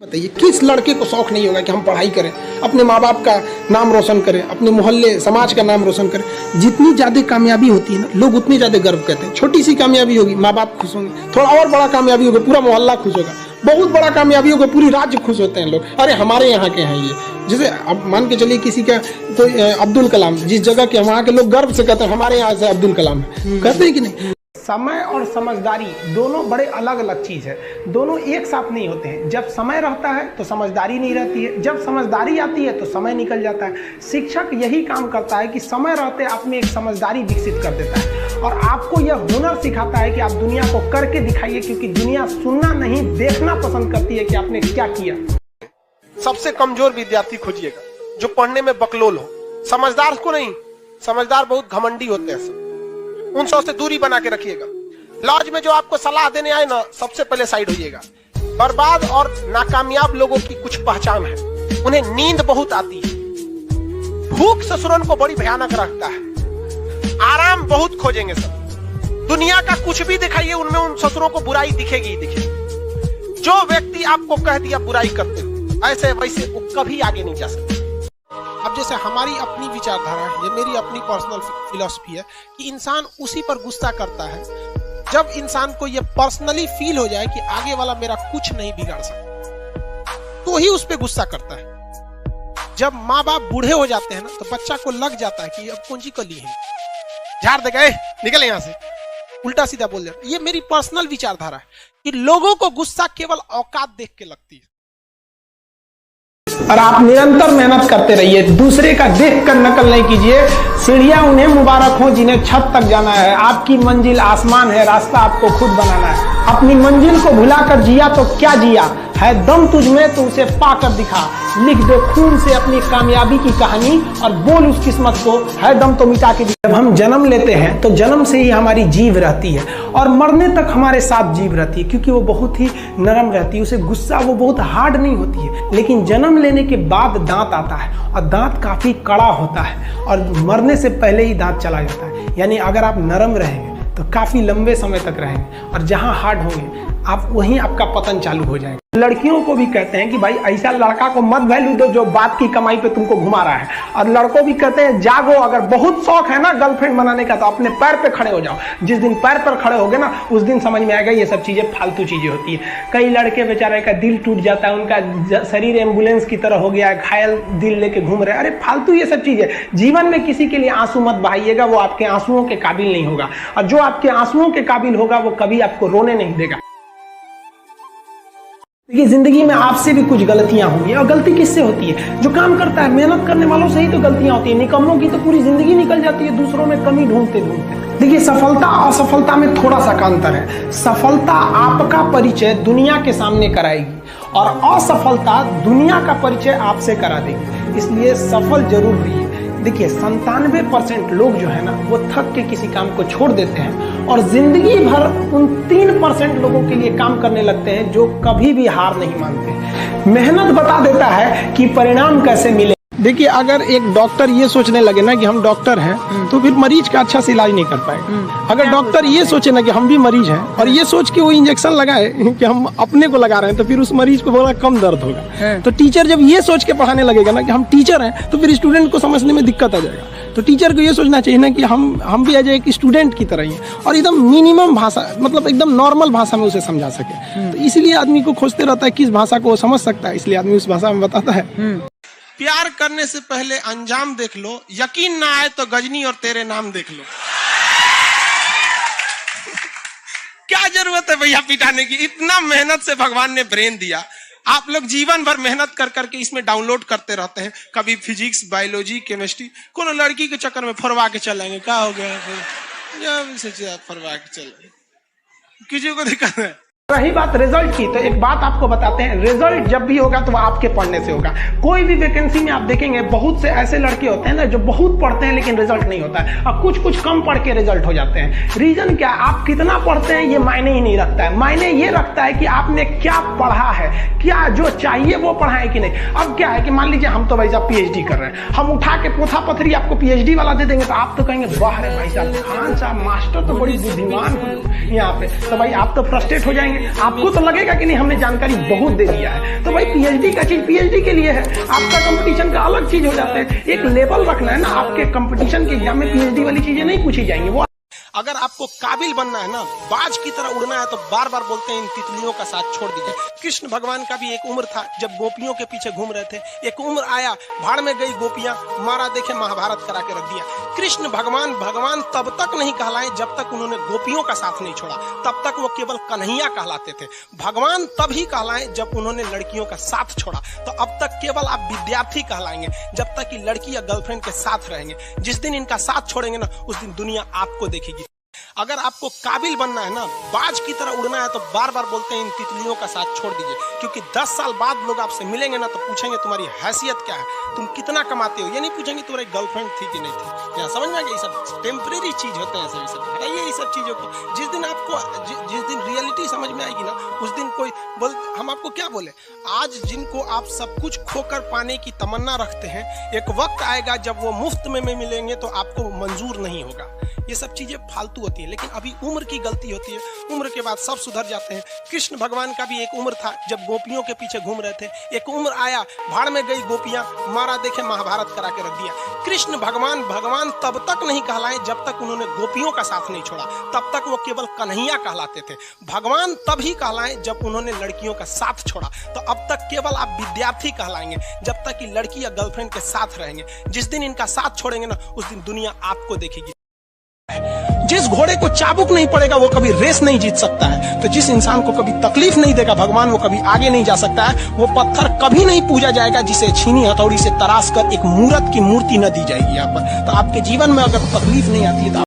बताइए किस लड़के को शौक नहीं होगा कि हम पढ़ाई करें, अपने माँ बाप का नाम रोशन करें, अपने मोहल्ले समाज का नाम रोशन करें। जितनी ज्यादा कामयाबी होती है ना, लोग उतनी ज्यादा गर्व करते हैं। छोटी सी कामयाबी होगी, माँ बाप खुश होंगे। थोड़ा और बड़ा कामयाबी होगा, पूरा मोहल्ला खुश होगा। बहुत बड़ा कामयाबी होगा, पूरी राज्य खुश होते हैं लोग। अरे हमारे यहाँ के हैं ये। जैसे अब मान के चलिए किसी का तो अब्दुल कलाम, जिस जगह के वहाँ के लोग गर्व से कहते हैं हमारे यहाँ से अब्दुल कलाम है, कहते हैं कि नहीं। समय और समझदारी दोनों बड़े अलग अलग चीज है, दोनों एक साथ नहीं होते हैं। जब समय रहता है तो समझदारी नहीं रहती है, जब समझदारी आती है तो समय निकल जाता है। शिक्षक यही काम करता है कि समय रहते आप में एक समझदारी विकसित कर देता है और आपको यह हुनर सिखाता है कि आप दुनिया को करके दिखाइए, क्योंकि दुनिया सुनना नहीं देखना पसंद करती है कि आपने क्या किया। सबसे कमजोर विद्यार्थी खोजिएगा जो पढ़ने में बकलोल हो, समझदार को नहीं। समझदार बहुत घमंडी होते हैं, उन सबसे दूरी बना के रखिएगा। लॉज में जो आपको सलाह देने आए ना, सबसे पहले साइड होइएगा। बर्बाद और नाकामयाब लोगों की कुछ पहचान है, उन्हें नींद बहुत आती है, भूख ससुरन को बड़ी भयानक रखता है, आराम बहुत खोजेंगे सब। दुनिया का कुछ भी दिखाइए, उनमें उन ससुरों को बुराई दिखेगी ही दिखेगी। जो व्यक्ति आपको कह दिया बुराई करते हो, ऐसे वैसे वो कभी आगे नहीं जा सकते। अब जैसे हमारी अपनी विचारधारा है, ये मेरी अपनी पर्सनल फिलॉसफी है कि इंसान उसी पर गुस्सा करता है जब इंसान को ये पर्सनली फील हो जाए कि आगे वाला मेरा कुछ नहीं बिगाड़ सकता, तो ही उस पर गुस्सा करता है। जब माँ बाप बूढ़े हो जाते हैं ना, तो बच्चा को लग जाता है कि अब कौन सी कली है, झाड़ दे गए निकले यहां से, उल्टा सीधा बोल जाता है। ये मेरी पर्सनल विचारधारा है कि लोगों को गुस्सा केवल औकात देख के लगती है। और आप निरंतर मेहनत करते रहिए, दूसरे का देखकर नकल नहीं कीजिए। सीढ़ियां उन्हें मुबारक हो जिन्हें छत तक जाना है। आपकी मंजिल आसमान है, रास्ता आपको खुद बनाना है। अपनी मंजिल को भुलाकर जिया तो क्या जिया है, दम तुझ में तो उसे पाकर दिखा। लिख दे खून से अपनी कामयाबी की कहानी और बोल उस किस्मत को, है दम तो मिटा के। जब हम जन्म लेते हैं तो जन्म से ही हमारी जीव रहती है और मरने तक हमारे साथ जीव रहती है, क्योंकि वो बहुत ही नरम रहती है, उसे गुस्सा वो बहुत हार्ड नहीं होती है। लेकिन जन्म लेने के बाद दांत आता है और दांत काफी कड़ा होता है और मरने से पहले ही दांत चला जाता है। यानी अगर आप नरम रहेंगे तो काफी लंबे समय तक रहेंगे और जहां हार्ड होंगे आप वहीं आपका पतन चालू हो जाएगा। लड़कियों को भी कहते हैं कि भाई ऐसा लड़का को मत वैल्यू दो जो बात की कमाई पे तुमको घुमा रहा है, और लड़कों भी कहते हैं जागो, अगर बहुत शौक है ना गर्लफ्रेंड बनाने का तो अपने पैर पे खड़े हो जाओ। जिस दिन पैर पर खड़े होगे ना, उस दिन समझ में आएगा ये सब चीजें फालतू चीजें होती है। कई लड़के बेचारे का दिल टूट जाता है, उनका शरीर एम्बुलेंस की तरह हो गया है, घायल दिल लेके घूम रहे। अरे फालतू ये सब चीजें। जीवन में किसी के लिए आंसू मत बहाइएगा, वो आपके आंसुओं के काबिल नहीं होगा, और जो आपके आंसुओं के काबिल होगा वो कभी आपको रोने नहीं देगा। देखिए जिंदगी में आपसे भी कुछ गलतियां होंगी, और गलती किससे होती है? जो काम करता है, मेहनत करने वालों से ही तो गलतियां होती है। निकम्मों की तो पूरी जिंदगी निकल जाती है दूसरों में कमी ढूंढते ढूंढते। देखिए सफलता और असफलता में थोड़ा सा का अंतर है। सफलता आपका परिचय दुनिया के सामने कराएगी और असफलता दुनिया का परिचय आपसे करा देगी। इसलिए सफल जरूर रहिए। देखिए 97% लोग जो है ना, वो थक के किसी काम को छोड़ देते हैं और जिंदगी भर उन 3% लोगों के लिए काम करने लगते हैं जो कभी भी हार नहीं मानते। मेहनत बता देता है कि परिणाम कैसे मिले। देखिए अगर एक डॉक्टर ये सोचने लगे ना कि हम डॉक्टर हैं, तो फिर मरीज का अच्छा से इलाज नहीं कर पाएगा। अगर डॉक्टर ये सोचे ना कि हम भी मरीज हैं और ये सोच के वो इंजेक्शन लगाए कि हम अपने को लगा रहे हैं, तो फिर उस मरीज को बड़ा कम दर्द होगा। तो टीचर जब ये सोच के पढ़ाने लगेगा ना कि हम टीचर हैं, तो फिर स्टूडेंट को समझने में दिक्कत आ जाएगा। तो टीचर को ये सोचना चाहिए ना कि हम भी एज एक स्टूडेंट की तरह ही हैं और एकदम मिनिमम भाषा, मतलब एकदम नॉर्मल भाषा में उसे समझा सके। तो इसलिए आदमी को खोजते रहता है किस भाषा को वो समझ सकता है, इसलिए आदमी उस भाषा में बताता है। प्यार करने से पहले अंजाम देख लो, यकीन ना आए तो गजनी और तेरे नाम देख लो। क्या जरूरत है भैया पिटाने की? इतना मेहनत से भगवान ने ब्रेन दिया, आप लोग जीवन भर मेहनत कर करके इसमें डाउनलोड करते रहते हैं। कभी फिजिक्स, बायोलॉजी, केमिस्ट्री, कोनो लड़की के चक्कर में फरवा के चलेंगे। क्या हो गया फरवा के चलेंगे, किसी को दिक्कत है। रही बात रिजल्ट की, तो एक बात आपको बताते हैं, रिजल्ट जब भी होगा तो वो आपके पढ़ने से होगा। कोई भी वैकेंसी में आप देखेंगे बहुत से ऐसे लड़के होते हैं ना जो बहुत पढ़ते हैं लेकिन रिजल्ट नहीं होता है, और कुछ कुछ कम पढ़ के रिजल्ट हो जाते हैं। रीजन क्या? आप कितना पढ़ते हैं ये मायने ही नहीं रखता है। मायने ये रखता है कि आपने क्या पढ़ा है, क्या जो चाहिए वो पढ़ा है कि नहीं। अब क्या है कि मान लीजिए हम तो भाई साहब पीएचडी कर रहे हैं, हम उठा के पोथा पथरी आपको पीएचडी वाला दे देंगे तो आप तो कहेंगे वाह रे भाई साहब, खान साहब मास्टर तो बड़ी बुद्धिमान हो यहाँ पे। तो भाई आप तो फ्रस्ट्रेट हो जाएंगे हैं, आपको तो लगेगा कि नहीं हमने जानकारी बहुत दे दिया है। तो भाई पीएचडी का चीज पीएचडी के लिए है, आपका कंपटीशन का अलग चीज हो जाता है। एक लेवल रखना है ना, आपके कंपटीशन के एग्जाम में पीएचडी वाली चीजें नहीं पूछी जाएंगी। वो अगर आपको काबिल बनना है ना, बाज की तरह उड़ना है, तो बार बार बोलते हैं इन तितलियों का साथ छोड़ दीजिए। कृष्ण भगवान का भी एक उम्र था जब गोपियों के पीछे घूम रहे थे। एक उम्र आया, भाड़ में गई गोपियां, मारा देखे महाभारत करा के रख दिया। कृष्ण भगवान तब तक नहीं कहलाए जब तक उन्होंने गोपियों का साथ नहीं छोड़ा, तब तक वो केवल कन्हैया कहलाते थे। भगवान तभी कहलाए जब उन्होंने लड़कियों का साथ छोड़ा। तो अब तक केवल आप विद्यार्थी कहलाएंगे जब तक कि लड़की या गर्लफ्रेंड के साथ रहेंगे। जिस दिन इनका साथ छोड़ेंगे ना, उस दिन दुनिया आपको देखेगी। अगर आपको काबिल बनना है ना, बाज की तरह उड़ना है, तो बार बार बोलते हैं इन तितलियों का साथ छोड़ दीजिए। क्योंकि 10 साल बाद लोग आपसे मिलेंगे ना, तो पूछेंगे तुम्हारी हैसियत क्या है, तुम कितना कमाते हो। ये नहीं पूछेंगे तुम्हारी गर्लफ्रेंड थी कि नहीं थी। यहाँ समझ में आ गया, ये सब टेम्परेरी चीज होते हैं। सभी सब हटाइए ये सब चीजों को। जिस दिन आपको जिस दिन रियलिटी समझ में आएगी ना, उस दिन कोई बोल, हम आपको क्या बोले। आज जिनको आप सब कुछ खोकर पाने की तमन्ना रखते हैं, एक वक्त आएगा जब वो मुफ्त में मिलेंगे तो आपको मंजूर नहीं होगा। ये सब चीजें फालतू होती है, लेकिन अभी उम्र की गलती होती है। उम्र के बाद सब सुधर जाते हैं। कृष्ण भगवान का भी एक उम्र था जब गोपियों के पीछे घूम रहे थे। एक उम्र आया, भाड़ में गई गोपियां, मारा देखे महाभारत करा के रख दिया। कृष्ण भगवान तब तक नहीं कहलाए जब तक उन्होंने गोपियों का साथ नहीं छोड़ा, तब तक वो केवल कन्हैया कहलाते थे। भगवान तभी कहलाए जब उन्होंने लड़कियों का साथ छोड़ा। तो अब तक केवल आप विद्यार्थी कहलाएंगे जब तक कि लड़की या गर्लफ्रेंड के साथ रहेंगे। जिस दिन इनका साथ छोड़ेंगे ना, उस दिन दुनिया आपको देखेगी। जिस घोड़े को चाबुक नहीं पड़ेगा वो कभी रेस नहीं जीत सकता है। तो जिस इंसान को कभी तकलीफ नहीं देगा भगवान, वो कभी आगे नहीं जा सकता है। वो पत्थर कभी नहीं पूजा जाएगा जिसे छीनी हथौड़ी से तराश कर एक मूर्त की मूर्ति न दी जाएगी यहाँ पर। तो आपके जीवन में अगर तकलीफ नहीं आती है तो